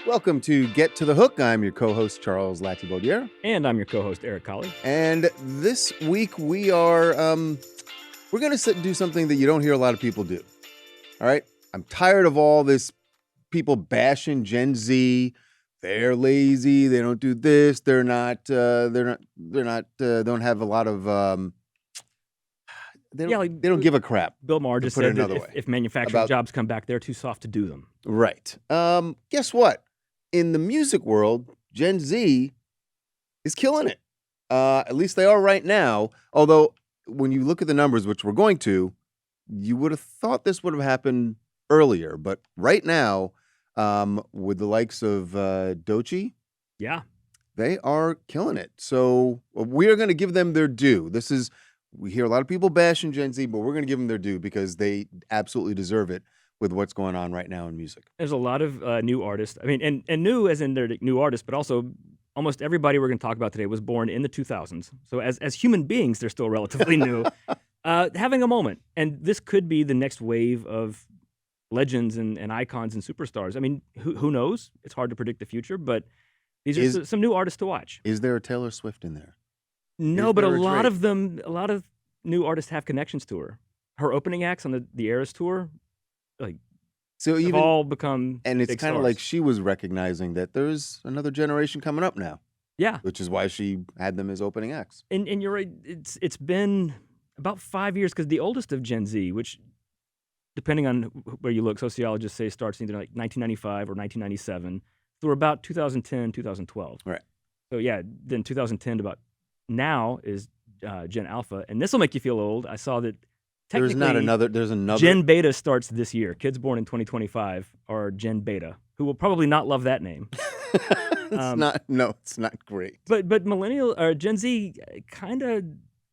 Welcome to Get to the Hook. I'm your co-host, Charles Latibeaudiere. And I'm your co-host, Eric Colley. And this week we are, we're going to do something that you don't hear a lot of people do. All right? I'm tired of all this people bashing Gen Z. They're lazy. They don't do this. They don't have a lot of, they don't give a crap. Bill Maher just said that if manufacturing jobs come back, they're too soft to do them. Right. Guess what? In the music world, Gen Z is killing it. At least they are right now. Although, when you look at the numbers, which we're going to, you would have thought this would have happened earlier. But right now, with the likes of Doechii, yeah, they are killing it. So we are going to give them their due. We hear a lot of people bashing Gen Z, but we're going to give them their due because they absolutely deserve it with what's going on right now in music. There's a lot of new artists. I mean, and new as in they're new artists, but also almost everybody we're going to talk about today was born in the 2000s. So as human beings, they're still relatively new. Having a moment. And this could be the next wave of legends and icons and superstars. I mean, who knows? It's hard to predict the future, but these are some new artists to watch. Is there a Taylor Swift in there? No, but a lot of new artists have connections to her. Her opening acts on the Eras tour, have all become and it's kind of like she was recognizing that there's another generation coming up now. Yeah, which is why she had them as opening acts. And you're right. It's been about 5 years because the oldest of Gen Z, which depending on where you look, sociologists say starts either like 1995 or 1997 through about 2010, 2012. Right. So yeah, then 2010 to about now is Gen Alpha, and this will make you feel old. I saw that technically there's another. Gen Beta starts this year. Kids born in 2025 are Gen Beta, who will probably not love that name. It's not great. But millennial or Gen Z kind of,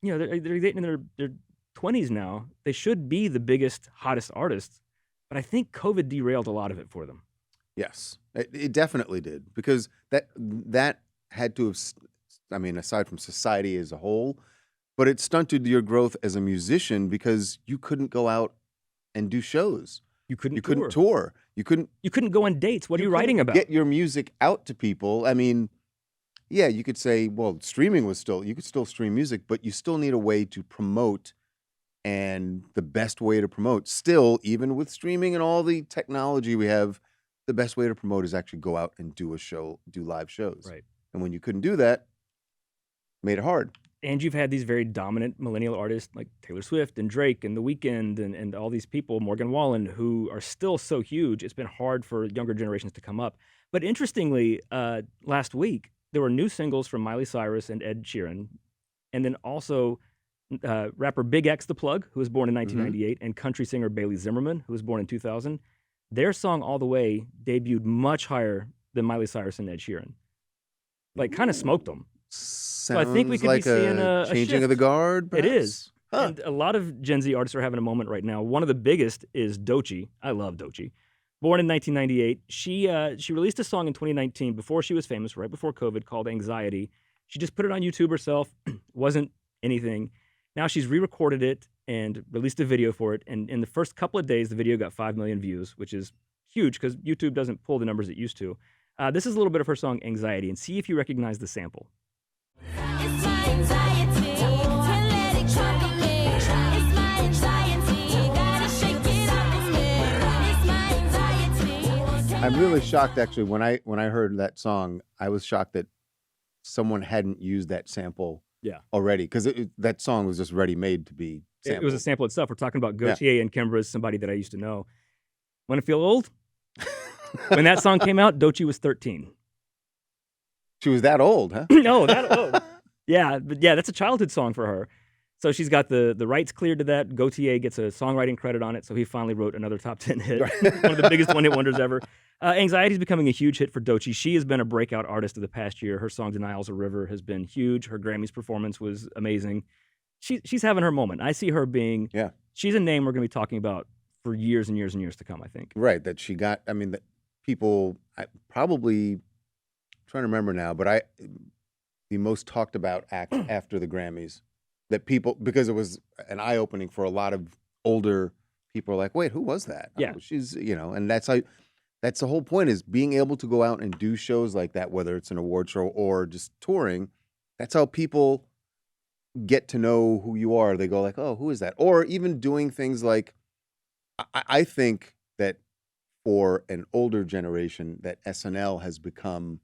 they're getting in their 20s now. They should be the biggest, hottest artists, but I think COVID derailed a lot of it for them. Yes, it definitely did, because that had to have. I mean, aside from society as a whole, but it stunted your growth as a musician because you couldn't go out and do shows. You couldn't tour. You couldn't go on dates. What are you writing about? Get your music out to people. I mean, yeah, you could say, well, streaming you could still stream music, but you still need a way to promote, and the best way to promote still, even with streaming and all the technology we have, the best way to promote is actually go out and do a show, do live shows. Right. And when you couldn't do that, made it hard. And you've had these very dominant millennial artists like Taylor Swift and Drake and The Weeknd and all these people, Morgan Wallen, who are still so huge. It's been hard for younger generations to come up. But interestingly, last week, there were new singles from Miley Cyrus and Ed Sheeran. And then also rapper Big X The Plug, who was born in 1998, and country singer Bailey Zimmerman, who was born in 2000. Their song All the Way debuted much higher than Miley Cyrus and Ed Sheeran. Kind of smoked them. So I think we could be seeing a changing shift. Of the guard, perhaps? It is. Huh. And a lot of Gen Z artists are having a moment right now. One of the biggest is Doechii. I love Doechii. Born in 1998. She released a song in 2019 before she was famous, right before COVID, called Anxiety. She just put it on YouTube herself. Wasn't anything. Now she's re-recorded it and released a video for it. And in the first couple of days, the video got 5 million views, which is huge because YouTube doesn't pull the numbers it used to. This is a little bit of her song Anxiety, and see if you recognize the sample. It's my anxiety, can't let it trouble me. It's my anxiety, gotta shake it off of me. It's my anxiety. I'm really shocked, actually, when I heard that song. I was shocked that someone hadn't used that sample already, because that song was just ready-made to be sampled. It was a sample itself. We're talking about Gautier and Kimbra, somebody that I used to know. Want to feel old? When that song came out, Doechii was 13. She was that old, huh? No, that old. Yeah, but yeah, that's a childhood song for her. So she's got the rights cleared to that. Gautier gets a songwriting credit on it, so he finally wrote another top 10 hit. One of the biggest one-hit wonders ever. Anxiety is becoming a huge hit for Doechii. She has been a breakout artist of the past year. Her song Denial's a River has been huge. Her Grammys performance was amazing. She's having her moment. I see her being, she's a name we're going to be talking about for years and years and years to come, I think. Right, that she got, I mean, that people, probably, trying to remember now, but the most talked about act after the Grammys, that people, because it was an eye-opening for a lot of older people, are like, wait, who was that? Yeah. Oh, she's, and that's how, That's the whole point, is being able to go out and do shows like that, whether it's an award show or just touring. That's how people get to know who you are. They go like, oh, who is that? Or even doing things like, I think that for an older generation, that SNL has become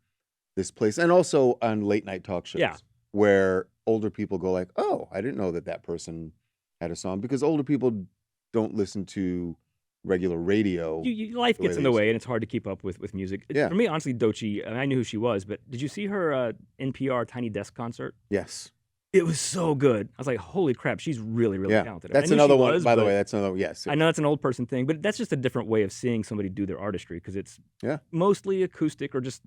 this place, and also on late night talk shows, Yeah. where older people go like, oh, I didn't know that person had a song, because older people don't listen to regular radio. Life the way gets in they the used way, to. and it's hard to keep up with music. Yeah. For me, honestly, Doechii, I knew who she was, but did you see her NPR Tiny Desk concert? Yes. It was so good. I was like, holy crap, she's really, really Yeah. talented. That's I knew another she one, was, by the but way. That's another, yes. I know that's an old person thing, but that's just a different way of seeing somebody do their artistry, because it's Yeah. mostly acoustic or just,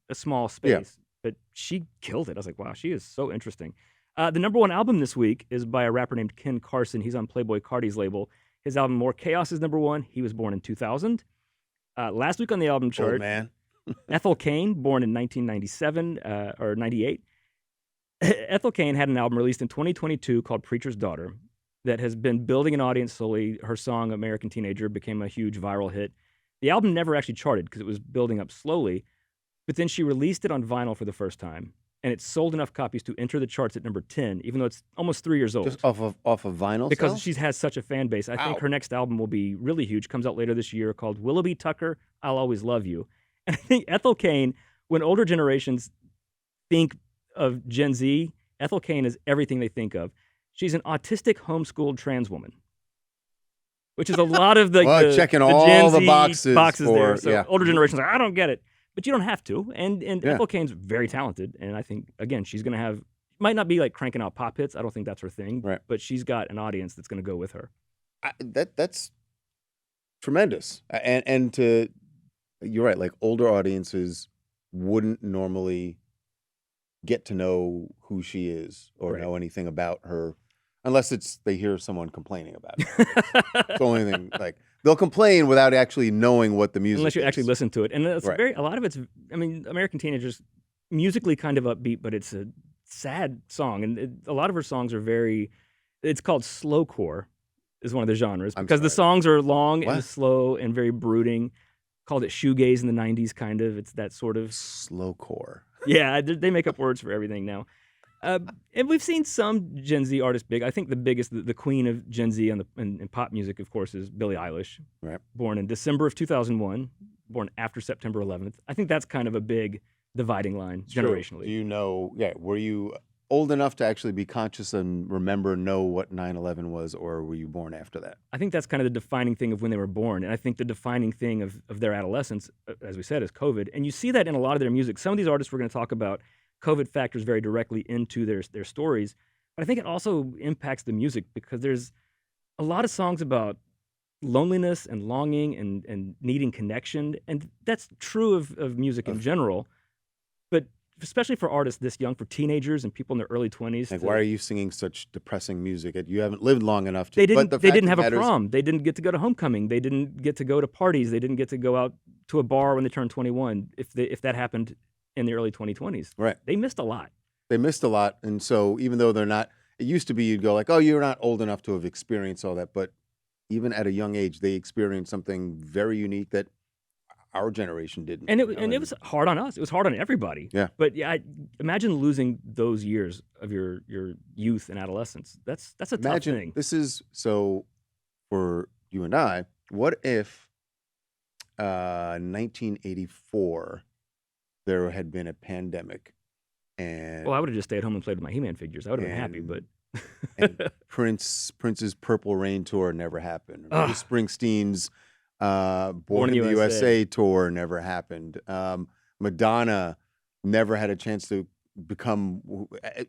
a small space. Yeah. But she killed it. I was like, wow, she is so interesting. The number one album this week is by a rapper named Ken Carson. He's on Playboi Carti's label. His album More Chaos is number one. He was born in 2000. Last week on the album Old chart, man. Ethel Cain, born in 1997 or 98. Ethel Cain had an album released in 2022 called Preacher's Daughter that has been building an audience slowly. Her song American Teenager became a huge viral hit. The album never actually charted because it was building up slowly, but then she released it on vinyl for the first time, and it sold enough copies to enter the charts at number 10, even though it's almost 3 years old. Just off of vinyl Because sales? she has such a fan base. I think Wow. her next album will be really huge. Comes out later this year, called Willoughby Tucker, I'll Always Love You. And I think Ethel Cain, when older generations think of Gen Z, Ethel Cain is everything they think of. She's an autistic homeschooled trans woman, which is a lot of Well, the checking the all Gen the Z boxes there. for- So yeah. older generations are like, I don't get it, but you don't have to. And Yeah. Ethel Cain's very talented, and I think again she's going to have, might not be like cranking out pop hits. I don't think that's her thing, Right. but she's got an audience that's going to go with her. That's tremendous. And you're right, like older audiences wouldn't normally get to know who she is or Right. know anything about her, unless they hear someone complaining about it. It's the only thing. Like, they'll complain without actually knowing what the music Unless you is. actually listen to it, and it's Right. a lot of it's. I mean, American Teenagers, musically kind of upbeat, but it's a sad song, and a lot of her songs are very. It's called slowcore, is one of the genres, I'm because the sorry. songs are long What? and slow and very brooding. Called it shoegaze in the '90s, kind of. It's that sort of. Slowcore. Yeah, they make up words for everything now. And we've seen some Gen Z artists big. I think the biggest, the queen of Gen Z in pop music, of course, is Billie Eilish. Right. Born in December of 2001, born after September 11th. I think that's kind of a big dividing line True. generationally. Do you know, were you old enough to actually be conscious and know what 9/11 was, or were you born after that? I think that's kind of the defining thing of when they were born. And I think the defining thing of their adolescence, as we said, is COVID. And you see that in a lot of their music. Some of these artists we're going to talk about, COVID factors very directly into their stories. But I think it also impacts the music, because there's a lot of songs about loneliness and longing and needing connection. And that's true of music in general. But especially for artists this young, for teenagers and people in their early 20s. Like, why are you singing such depressing music? You haven't lived long enough to. They didn't. But They didn't have a matters, prom. They didn't get to go to homecoming. They didn't get to go to parties. They didn't get to go out to a bar when they turned 21. If that happened in the early 2020s, Right. they missed a lot. They missed a lot, and so even though they're not, it used to be you'd go like, oh, you're not old enough to have experienced all that, but even at a young age, they experienced something very unique that our generation didn't. And you know, it was hard on us. It was hard on everybody. Yeah. But yeah, imagine losing those years of your youth and adolescence. That's a tough imagine thing. this is so for you and I. What if 1984 there had been a pandemic, and Well, I would have just stayed home and played with my He-Man figures. I would have been happy, And- but and Prince's Purple Rain tour never happened. Ugh. Bruce Springsteen's Born in the USA tour never happened. Madonna never had a chance to become.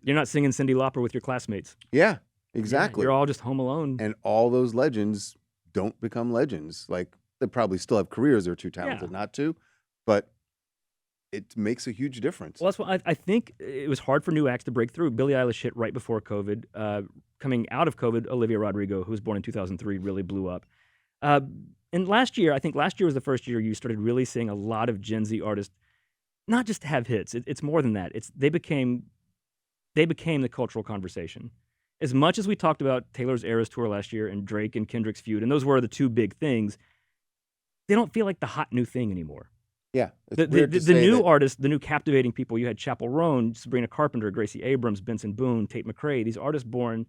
you're not singing Cyndi Lauper with your classmates. Yeah, Yeah, exactly. you're all just home alone. And all those legends don't become legends. Like, they probably still have careers. They're too talented not to, but it makes a huge difference. Well, that's what I think. It was hard for new acts to break through. Billie Eilish hit right before COVID. Coming out of COVID, Olivia Rodrigo, who was born in 2003, really blew up. And last year, I think last year was the first year you started really seeing a lot of Gen Z artists, not just have hits. It's more than that. They became the cultural conversation. As much as we talked about Taylor's Eras tour last year and Drake and Kendrick's feud, and those were the two big things, they don't feel like the hot new thing anymore. Yeah, it's The weird to the say new that- artists, the new captivating people, you had Chappell Roan, Sabrina Carpenter, Gracie Abrams, Benson Boone, Tate McRae, these artists born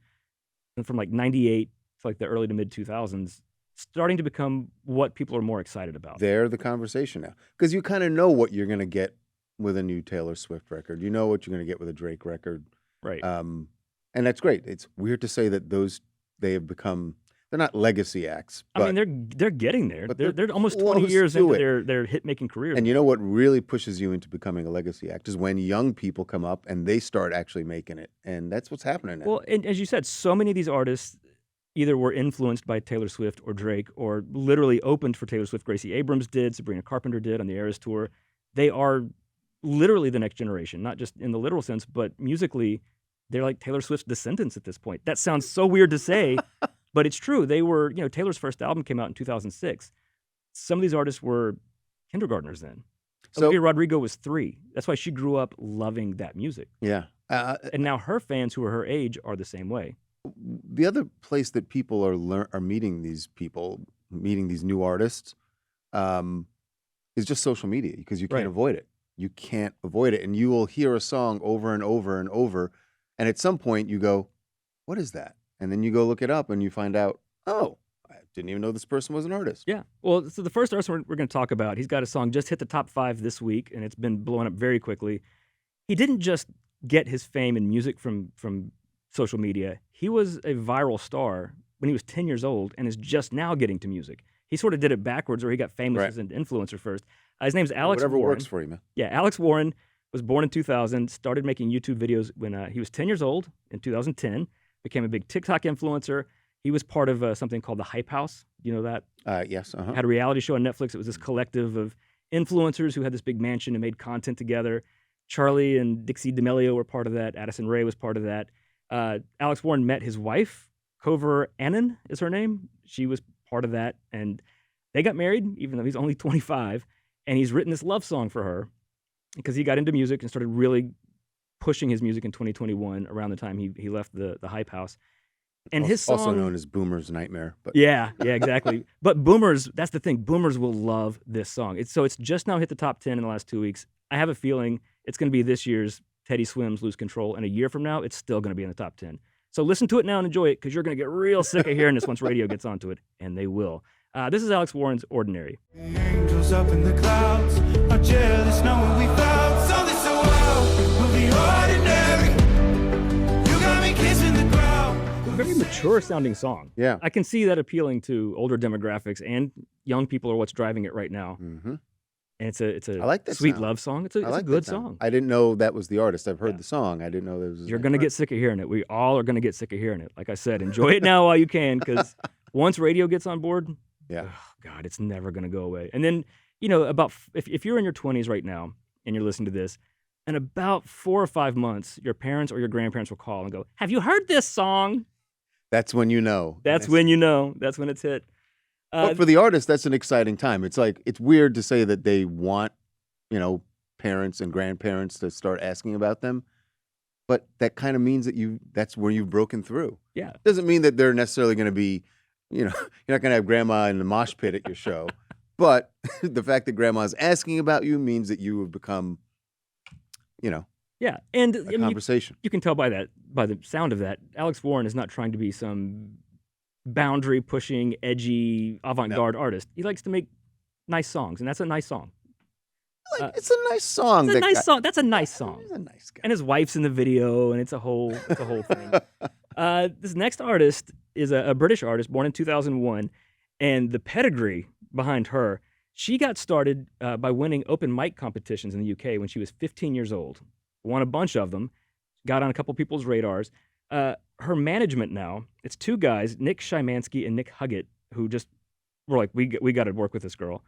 from like 98 to like the early to mid 2000s, starting to become what people are more excited about. They're the conversation now because you kind of know what you're going to get with a new Taylor Swift record. You know what you're going to get with a Drake record. Right. And that's great. It's weird to say that they have become, they're not legacy acts. But, I mean, they're getting there. but They're they're almost 20 close years to into it. their hit making careers. and you know what really pushes you into becoming a legacy act is when young people come up and they start actually making it. And that's what's happening now. Well, and as you said, so many of these artists either were influenced by Taylor Swift or Drake, or literally opened for Taylor Swift. Gracie Abrams did, Sabrina Carpenter did on the Eras tour. They are literally the next generation, not just in the literal sense, but musically, they're like Taylor Swift's descendants at this point. That sounds so weird to say, but it's true. They were, Taylor's first album came out in 2006. Some of these artists were kindergartners then. So- Olivia Rodrigo was 3. That's why she grew up loving that music. yeah. And now her fans who are her age are the same way. The other place that people are meeting these people, meeting these new artists, is just social media because you can't Right. avoid it. You can't avoid it, and you will hear a song over and over and over, and at some point you go, "What is that?" And then you go look it up, and you find out, "Oh, I didn't even know this person was an artist." Yeah. Well, so the first artist we're going to talk about, he's got a song just hit the top 5 this week, and it's been blowing up very quickly. He didn't just get his fame in music from social media. He was a viral star when he was 10 years old and is just now getting to music. He sort of did it backwards, where he got famous Right. as an influencer first. His name's Alex Whatever Warren. works for you, man. Yeah, Alex Warren was born in 2000, started making YouTube videos when he was 10 years old in 2010, became a big TikTok influencer. He was part of something called the Hype House. You know that? Yes. Had a reality show on Netflix. It was this collective of influencers who had this big mansion and made content together. Charlie and Dixie D'Amelio were part of that. Addison Rae was part of that. Alex Warren met his wife, Kover Annan is her name. She was part of that. And they got married, even though he's only 25. And he's written this love song for her because he got into music and started really pushing his music in 2021 around the time he left the Hype House. And his song, also known as Boomer's Nightmare. But yeah, exactly. But boomers, that's the thing. Boomers will love this song. It's just now hit the top 10 in the last 2 weeks. I have a feeling it's going to be this year's Teddy Swims Lose Control. And a year from now, it's still going to be in the top 10. So listen to it now and enjoy it because you're going to get real sick of hearing this once radio gets onto it. And they will. This is Alex Warren's Ordinary. Angels up in the clouds are jealous knowing we found something so wild. We'll be ordinary. You got me kissing the ground. Very mature sounding song. yeah. I can see that appealing to older demographics, and young people are what's driving it right now. Mm-hmm. And it's a I like that sweet sound. love song. It's a I like good that sound. song. I didn't know that was the artist. I've heard Yeah. the song. I didn't know that was his You're name. going to get sick of hearing it. We all are going to get sick of hearing it. Like I said, enjoy it now while you can, because once radio gets on board, Yeah. oh God, it's never going to go away. And then, about if you're in your 20s right now and you're listening to this, in about 4 or 5 months, your parents or your grandparents will call and go, "Have you heard this song?" That's when you know. That's when you know. That's when it's hit. But for the artist, that's an exciting time. It's like, it's weird to say that they want, parents and grandparents to start asking about them. But that kind of means that that's where you've broken through. Yeah. Doesn't mean that they're necessarily going to be, you're not going to have grandma in the mosh pit at your show. But the fact that grandma's asking about you means that you have become, Yeah. And a conversation. you can tell by the sound of that, Alex Warren is not trying to be some boundary pushing, edgy, avant-garde artist. He likes to make nice songs, and that's a nice song. It's a nice song. It's a nice song. That's a nice song. He's a nice guy. And his wife's in the video, and it's a whole thing. This next artist is a British artist born in 2001, and the pedigree behind her, she got started by winning open mic competitions in the UK when she was 15 years old. Won a bunch of them, got on a couple people's radars. Her management now, it's 2 guys, Nick Shymansky and Nick Huggett, who just were like, we got to work with this girl.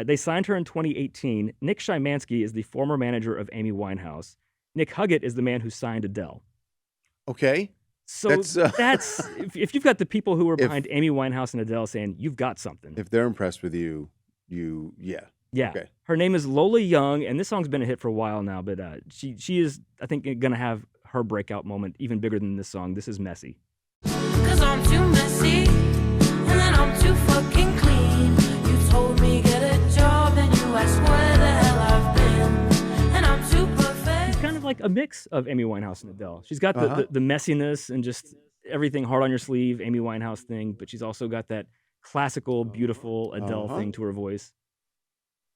They signed her in 2018. Nick Shymansky is the former manager of Amy Winehouse. Nick Huggett is the man who signed Adele. Okay. So That's, that's if you've got the people who are behind Amy Winehouse and Adele saying, you've got something. If they're impressed with you, yeah. Yeah. Okay. Her name is Lola Young, and this song's been a hit for a while now, but she is, I think, going to have her breakout moment even bigger than this song. This is Messy. 'Cause I'm too messy, and then I'm too fucking clean. You told me like a mix of Amy Winehouse and Adele. She's got the messiness and just everything hard on your sleeve, Amy Winehouse thing, but she's also got that classical, beautiful Adele thing to her voice.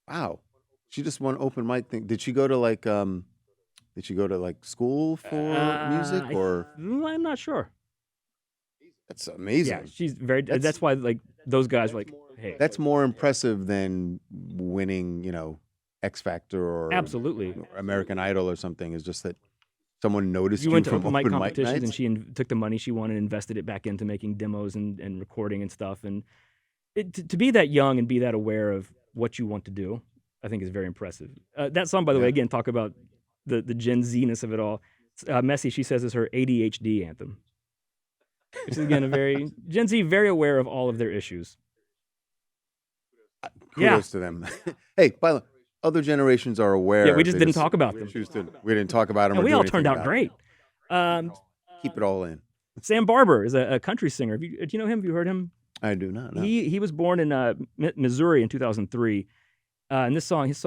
Wow. She just won open mic thing. Did she go to like school for music or? I'm not sure. That's amazing. Yeah, she's very. That's why like those guys were like, hey, That's more impressive than winning, X Factor or absolutely. American Idol or something. Is just that someone noticed You you went to from open mic open mic competitions, and nights. she took the money she won and invested it back into making demos and recording and stuff. And to be that young and be that aware of what you want to do, I think is very impressive. That song, by the way, again, talk about the Gen Z-ness of it all. Messy, she says, is her ADHD anthem, which is again a very Gen Z, very aware of all of their issues. Kudos to them. Hey, by the way, other generations are aware. Yeah, we just They didn't talk about them. We didn't talk about them. And or we do all anything turned out about great. it. Keep it all in. Sam Barber is a country singer. Do you know him? Have you heard him? I do not know. He was born in Missouri in 2003. And his song is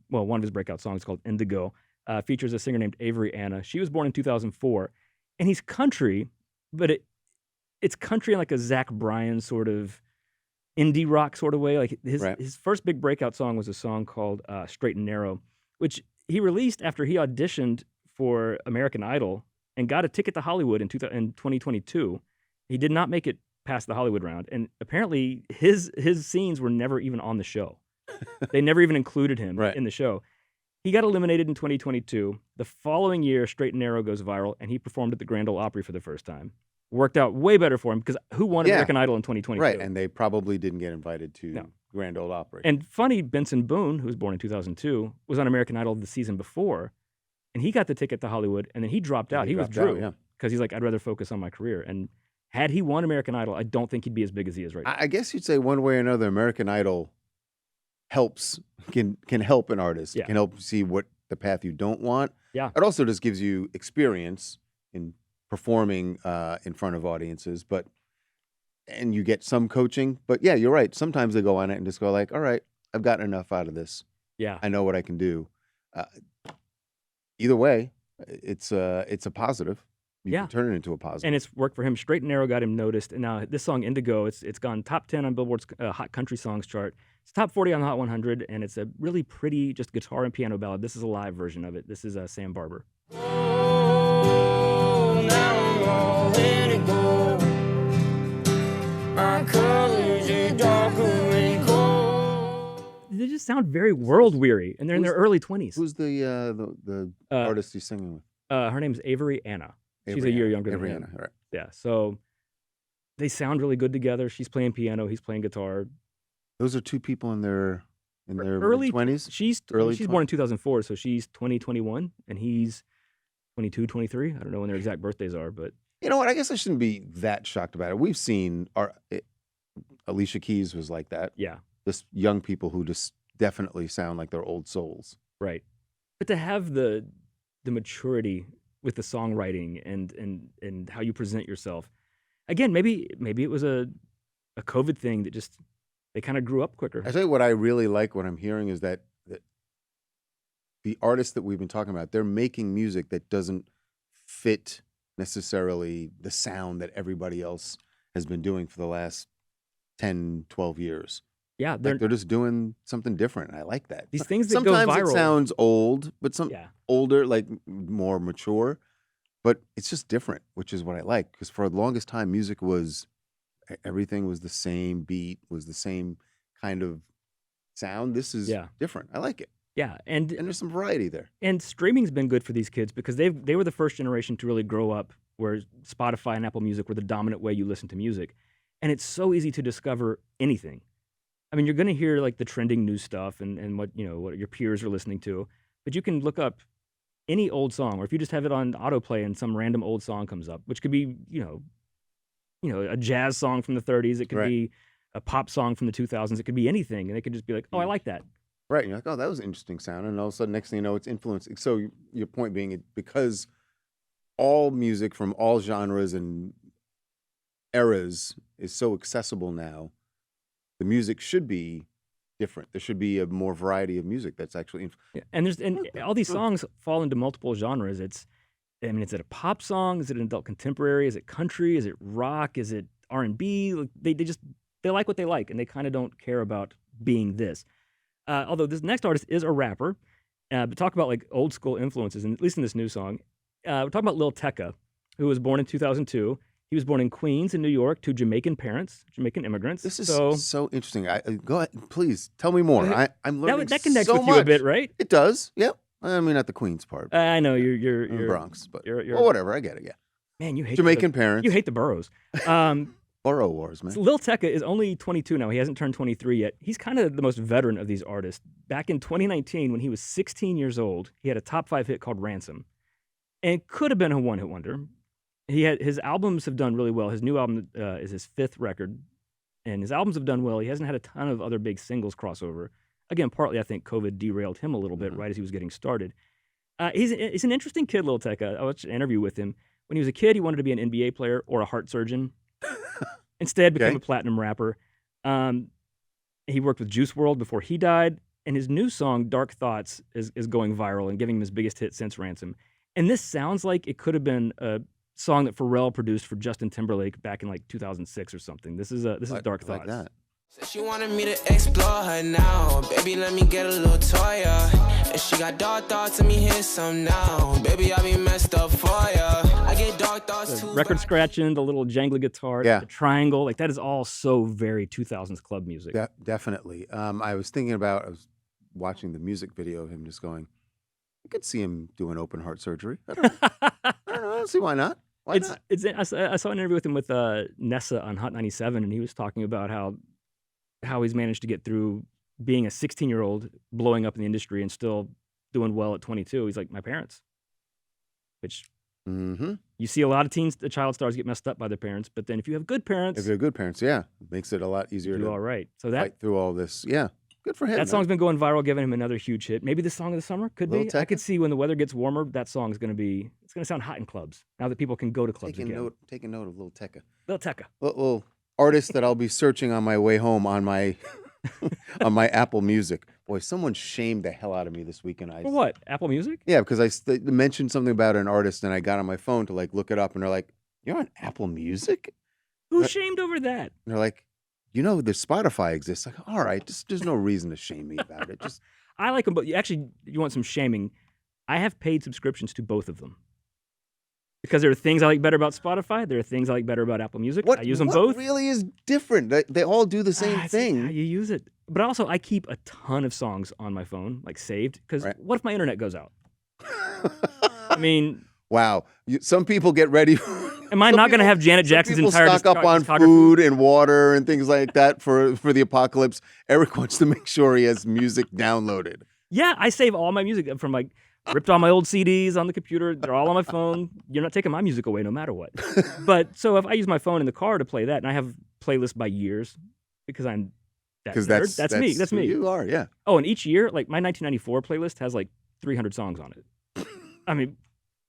one of his breakout songs called Indigo. Features a singer named Avery Anna. She was born in 2004, and he's country, but it's country in like a Zach Bryan sort of indie rock sort of way. Like his first big breakout song was a song called Straight and Narrow, which he released after he auditioned for American Idol and got a ticket to Hollywood in 2022. He did not make it past the Hollywood round, and apparently his scenes were never even on the show. They never even included him in the show. He got eliminated in 2022. The following year, Straight and Narrow goes viral, and he performed at the Grand Ole Opry for the first time. Worked out way better for him because who won American Idol in 2022? Right, and they probably didn't get invited to Grand Ole Opry. And funny, Benson Boone, who was born in 2002, was on American Idol the season before, and he got the ticket to Hollywood, and then he dropped out. He withdrew because he's like, I'd rather focus on my career. And had he won American Idol, I don't think he'd be as big as he is right now. I guess you'd say one way or another, American Idol can help an artist. Can help see what the path you don't want. Yeah. It also just gives you experience in performing in front of audiences, and you get some coaching. But yeah, you're right. Sometimes they go on it and just go like, all right, I've gotten enough out of this. Yeah. I know what I can do. Either way, it's a positive. You can turn it into a positive. And it's worked for him. Straight and Narrow got him noticed. And now this song, Indigo, it's gone top 10 on Billboard's Hot Country Songs chart. It's top 40 on the Hot 100, and it's a really pretty, just guitar and piano ballad. This is a live version of it. This is Sam Barber. Oh, now I'm all let it go. My colors are darker and cold. They just sound very world-weary, and they're in their early 20s. Who's the artist he's singing with? Her name's Avery Anna. She's a year younger than him. Right. Yeah, so they sound really good together. She's playing piano, he's playing guitar. Those are two people in their early 20s? She's born in 2004, so she's 2021, and he's 22, 23. I don't know when their exact birthdays are, but you know what? I guess I shouldn't be that shocked about it. We've seen Alicia Keys was like that. Yeah. Just young people who just definitely sound like they're old souls. Right. But to have the maturity with the songwriting and how you present yourself. Again, maybe it was a COVID thing that just they kind of grew up quicker. I tell you what I really like what I'm hearing is that the artists that we've been talking about, they're making music that doesn't fit necessarily the sound that everybody else has been doing for the last 10, 12 years. Yeah, they're just doing something different. I like that. These things that sometimes go viral. It sounds old, but older, like more mature. But it's just different, which is what I like. Because for the longest time, music was everything was the same beat, was the same kind of sound. This is different. I like it. Yeah, and there's some variety there. And streaming's been good for these kids because they were the first generation to really grow up where Spotify and Apple Music were the dominant way you listen to music, and it's so easy to discover anything. I mean, you're going to hear like the trending news stuff and what your peers are listening to, but you can look up any old song, or if you just have it on autoplay and some random old song comes up, which could be a jazz song from the 30s, it could be a pop song from the 2000s, it could be anything, and they could just be like, oh, I like that. Right, and you're like, oh, that was an interesting sound, and all of a sudden, next thing you know, it's influencing. So your point being, because all music from all genres and eras is so accessible now, the music should be different. There should be a more variety of music that's actually. Yeah, and all these songs fall into multiple genres. Is it a pop song? Is it an adult contemporary? Is it country? Is it rock? Is it R&B? Like, they like what they like, and they kind of don't care about being this. Although this next artist is a rapper, but talk about like old school influences, and at least in this new song, we're talking about Lil Tekk, who was born in 2002. He was born in Queens, in New York, to Jamaican parents, Jamaican immigrants. This is so interesting. Go ahead, please tell me more. I'm learning that connects so with you much. a bit, right? It does. Yep. I mean, not the Queens part. I know you're Bronx, but you're well, whatever. I get it. Yeah. Man, you hate Jamaican parents. You hate the boroughs. Borough wars, man. So Lil Tekk is only 22 now. He hasn't turned 23 yet. He's kind of the most veteran of these artists. Back in 2019, when he was 16 years old, he had a top 5 hit called Ransom. And it could have been a one-hit wonder. His albums have done really well. His new album is his 5th record. And his albums have done well. He hasn't had a ton of other big singles crossover. Again, partly I think COVID derailed him a little bit right as he was getting started. He's an interesting kid, Lil Tekk. I watched an interview with him. When he was a kid, he wanted to be an NBA player or a heart surgeon. Instead, became a platinum rapper. He worked with Juice WRLD before he died, and his new song, Dark Thoughts, is going viral and giving him his biggest hit since Ransom. And this sounds like it could have been a song that Pharrell produced for Justin Timberlake back in like 2006 or something. This is Dark Thoughts. Like that. So she wanted me to explore her now. Baby, let me get a little Toya. And she got dark thoughts, let me hear some now. Baby, I be messed up for ya. I get dark thoughts The too. record scratching, the little jangly guitar, Yeah. the triangle, like that is all so very 2000s club music. Definitely. I was watching the music video of him just going, I could see him doing open heart surgery. I don't know. I don't see why not. Why not? I saw an interview with him with Nessa on Hot 97, and he was talking about how he's managed to get through being a 16-year-old, blowing up in the industry, and still doing well at 22. He's like, my parents. Which you see a lot of child stars get messed up by their parents, but then if you have good parents, If they're good parents, yeah, it makes it a lot easier do to all right. So fight through all this. Yeah, good for him. that song's been going viral, giving him another huge hit. Maybe the song of the summer could Lil be. Tekk? I could see when the weather gets warmer, that song's going to sound hot in clubs now that people can go to clubs Taking again. note of Lil Tekk. Lil Tekk. Little artist that I'll be searching on my way home on my on my Apple Music. Boy, someone shamed the hell out of me this weekend. For what? Apple Music? Yeah, because they mentioned something about an artist, and I got on my phone to like look it up, and they're like, "You're on Apple Music?" Who's shamed over that? And they're like, "You know, the Spotify exists." Like, all right, there's no reason to shame me about it. Just I like them, but you want some shaming. I have paid subscriptions to both of them. Because there are things I like better about Spotify. There are things I like better about Apple Music. I use them both. What really is different? They all do the same It's how thing. you use it. But also, I keep a ton of songs on my phone, like saved. Because Right. what if my internet goes out? I mean, Wow, some people get ready. am I not going to have Janet Jackson's People entire stock up on discography? food and water and things like that for the apocalypse. Eric wants to make sure he has music downloaded. Yeah, I save all my music from like ripped all my old CDs on the computer. They're all on my phone. You're not taking my music away no matter what. But so if I use my phone in the car to play that, and I have playlists by years because I'm that Because nerd, that's me. That's who me. You are, yeah. Oh, and each year, like my 1994 playlist has like 300 songs on it. I mean,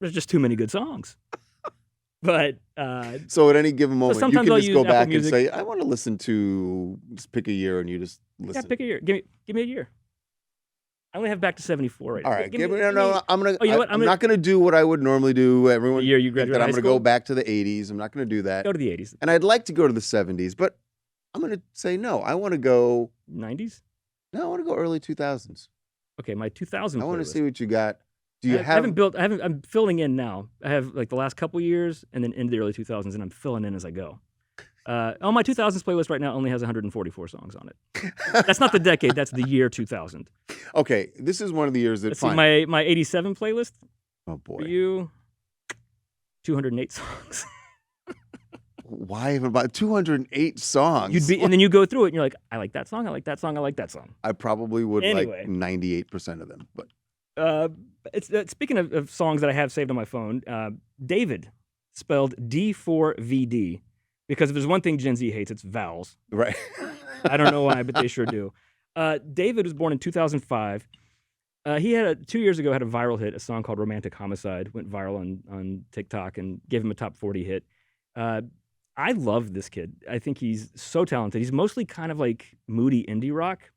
there's just too many good songs. But So at any given moment, you sometimes can I'll just use go Apple back Music. and say, "I want to listen to." Just pick a year, and you just listen. yeah, pick a year. Give me a year. I only have back to 74 right now. All right, Give me- no. I'm gonna. Oh, you know what? I'm not gonna do what I would normally do. Everyone, The year you think graduated that I'm high gonna go school? back to the '80s. I'm not gonna do that. Go to the 80s, And I'd like to go to the '70s, but I'm gonna say no. I want to go. 90s. No, I want to go early 2000s. Okay, my 2000 I want to playlist. see what you got. Do you I have? I'm filling in now. I have like the last couple years and then into the early 2000s, and I'm filling in as I go. On my 2000s playlist right now only has 144 songs on it. That's not the decade. That's the year 2000. Okay, this is one of the years that. Let's see, Fine. my 87 playlist Oh for boy. you, 208 songs. Why even about 208 songs? And then you go through it and you're like, I like that song, I like that song, I like that song. I probably would Anyway. like 98% of them, but Speaking of songs that I have saved on my phone, David, spelled D4VD, because if there's one thing Gen Z hates, it's vowels. right. I don't know why, but they sure do. David was born in 2005. He had 2 years ago had a viral hit, a song called "Romantic Homicide," went viral on TikTok and gave him a top 40 hit. I love this kid. I think he's so talented. He's mostly kind of like moody indie rock,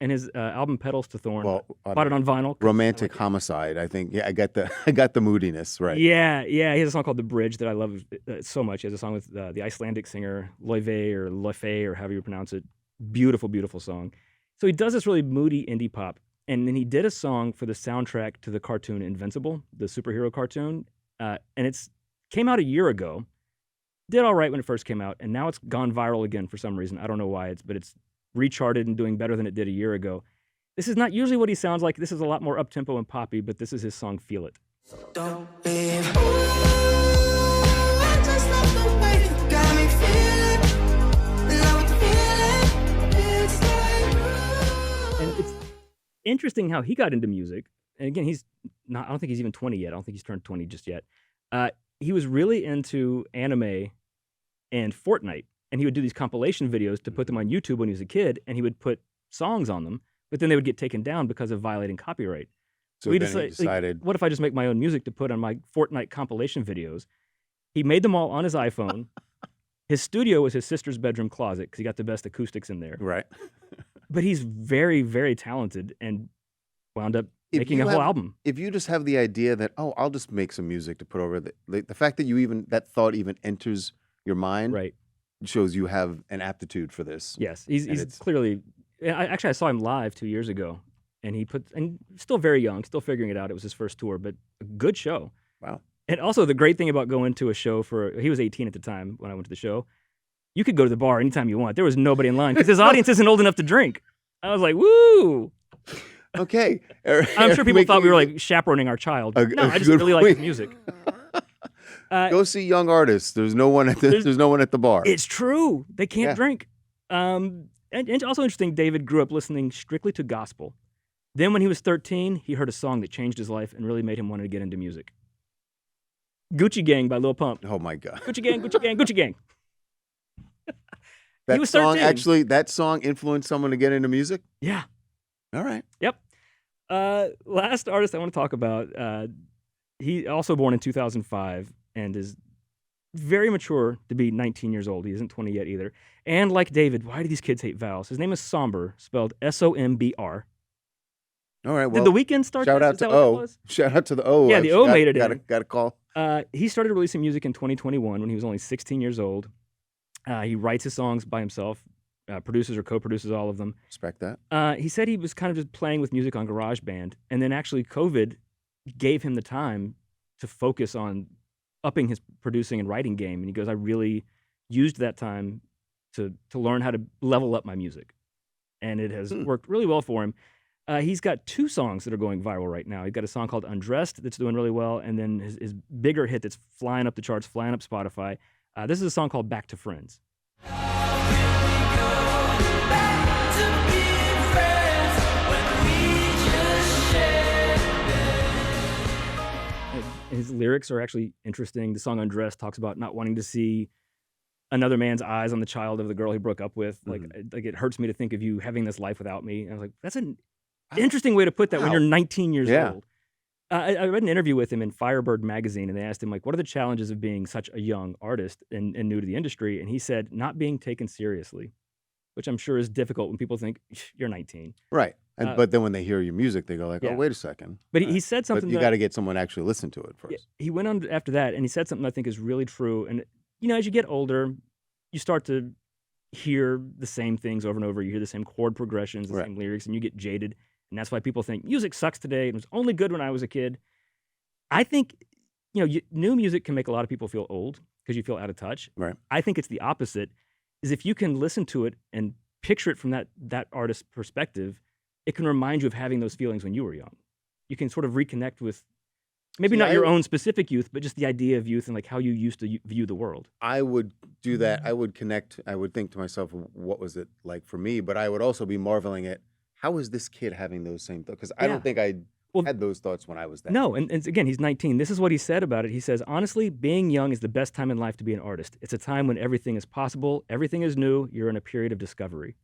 and his album Petals to Thorn. Well, Bought it on vinyl. 'cause I Romantic like it. Homicide. I think. Yeah, I got the moodiness right. Yeah, yeah. He has a song called "The Bridge" that I love so much. He has a song with the Icelandic singer Loive or Loife or however you pronounce it. Beautiful, beautiful song. So he does this really moody indie pop, and then he did a song for the soundtrack to the cartoon Invincible, the superhero cartoon, and it's came out a year ago. Did all right when it first came out, and now it's gone viral again for some reason. I don't know why. But it's recharted and doing better than it did a year ago. This is not usually what he sounds like. This is a lot more up-tempo and poppy, but this is his song "Feel It." Don't leave. Ooh, I just love the way you got me feeling. Love the feeling. It's like And it's interesting how he got into music. And again, he's not, I don't think he's even 20 yet. I don't think he's turned 20 just yet. He was really into anime and Fortnite. And he would do these compilation videos to put them on YouTube when he was a kid. And he would put songs on them, but then they would get taken down because of violating copyright. So he then he decided. what if I just make my own music to put on my Fortnite compilation videos? He made them all on his iPhone. His studio was his sister's bedroom closet because he got the best acoustics in there. Right. But he's very, very talented and wound up If making you a whole have- album. If you just have the idea that, oh, I'll just make some music to put over the fact that that thought even enters your mind Right. shows you have an aptitude for this. Yes. He's it's- clearly. I saw him live 2 years ago, and and still very young, still figuring it out. It was his first tour, but a good show. Wow. And also the great thing about going to a show he was 18 at the time when I went to the show. You could go to the bar anytime you want. There was nobody in line because his audience isn't old enough to drink. I was like, woo! Okay. I'm sure people thought we were like chaperoning our child. A- No, a I just good really like his point. music. Go see young artists. There's no one at the bar. It's true. They can't Yeah. drink. And also interesting, David grew up listening strictly to gospel. Then when he was 13, he heard a song that changed his life and really made him want to get into music. Gucci Gang by Lil Pump. Oh my God. Gucci Gang, Gucci Gang, Gucci Gang. That was song 13. that song influenced someone to get into music? Yeah. All right. Yep. Last artist I want to talk about, he also born in 2005 and is very mature to be 19 years old. He isn't 20 yet either. And like David, why do these kids hate vowels? His name is Somber, spelled Sombr. All right. Well, Did the weekend start shout this? out Is to that what that O. was? Shout out to the O. Yeah, the O made it in. Got a call. He started releasing music in 2021 when he was only 16 years old. He writes his songs by himself, produces or co-produces all of them. Respect that. He said he was kind of just playing with music on GarageBand, and then actually COVID gave him the time to focus on upping his producing and writing game. And he goes, I really used that time to learn how to level up my music, and it has worked really well for him. He's got 2 songs that are going viral right now. He's got a song called Undressed that's doing really well, and then his bigger hit that's flying up the charts, flying up Spotify. This is a song called Back to Friends. His lyrics are actually interesting. The song Undressed talks about not wanting to see another man's eyes on the child of the girl he broke up with. Like it hurts me to think of you having this life without me. And I was like, that's an interesting way to put that when you're 19 years old. I read an interview with him in Firebird magazine, and they asked him, like, what are the challenges of being such a young artist and new to the industry? And he said, not being taken seriously, which I'm sure is difficult when people think you're 19. Right. But then when they hear your music, they go like, Yeah. oh, wait a second. But he said something But you that- got to get someone to actually listen to it first. Yeah, he went on after that, and he said something I think is really true. And, as you get older, you start to hear the same things over and over. You hear the same chord progressions, the Right. same lyrics, and you get jaded. And that's why people think music sucks today. It was only good when I was a kid. I think, new music can make a lot of people feel old because you feel out of touch. Right. I think it's the opposite, is if you can listen to it and picture it from that artist's perspective, it can remind you of having those feelings when you were young. You can sort of reconnect with maybe See, not your I- own specific youth, but just the idea of youth and like how you used to view the world. I would do that. I would connect. I would think to myself, what was it like for me? But I would also be marveling at, how is this kid having those same thoughts? Because I Yeah. don't think I Well, had those thoughts when I was that. No, and again, he's 19. This is what he said about it. He says, honestly, being young is the best time in life to be an artist. It's a time when everything is possible, everything is new, you're in a period of discovery.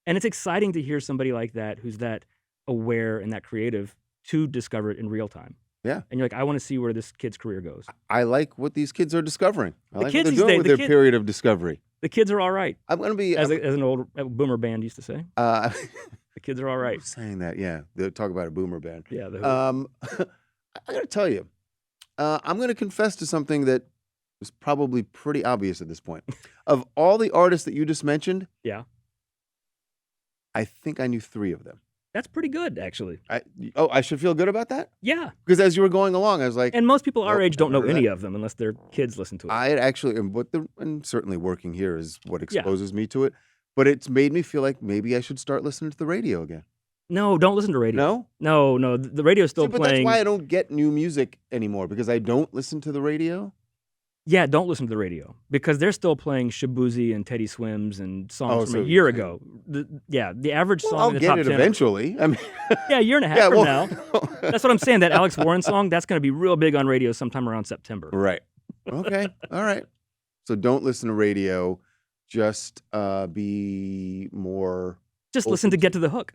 And it's exciting to hear somebody like that who's that aware and that creative to discover it in real time. Yeah. And you're like, I want to see where this kid's career goes. I like what these kids are discovering. I The like kids what these they're doing days- with the their kid- period of discovery. The kids are all right, I'm going to be. as an old boomer band used to say. kids are all right. Saying that, yeah. They talk about a boomer band. Yeah. I got to tell you, I'm going to confess to something that is probably pretty obvious at this point. Of all the artists that you just mentioned, Yeah. I think I knew 3 of them. That's pretty good, actually. I should feel good about that? Yeah. Because as you were going along, I was like, And most people our Nope, age don't know never heard any that. of them unless their kids listen to it. I had actually, and certainly working here is what Yeah. exposes me to it. But it's made me feel like maybe I should start listening to the radio again. No, don't listen to radio. No? No. The radio's still See, but playing. that's why I don't get new music anymore, because I don't listen to the radio. Yeah, don't listen to the radio because they're still playing Shabuzi and Teddy Swims and songs so from a year ago. The average song Well, I'll in the get top it 10. eventually. I mean, Yeah, a year and a half yeah, from well, now. That's what I'm saying. That Alex Warren song, that's going to be real big on radio sometime around September. Right. Okay. All right. So don't listen to radio. Just be more. Just listen to Get to the Hook.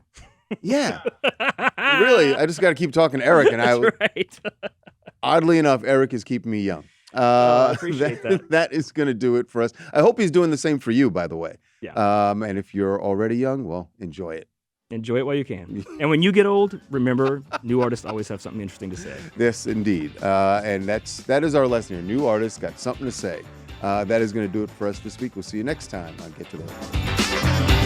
Yeah. Really, I just got to keep talking to Eric, and That's right. oddly enough, Eric is keeping me young. I appreciate that. That is going to do it for us. I hope he's doing the same for you, by the way. Yeah. And if you're already young, well, enjoy it. Enjoy it while you can. And when you get old, remember, new artists always have something interesting to say. Yes, indeed. And that is our lesson here. New artists got something to say. That is going to do it for us this week. We'll see you next time on Get to the Hook.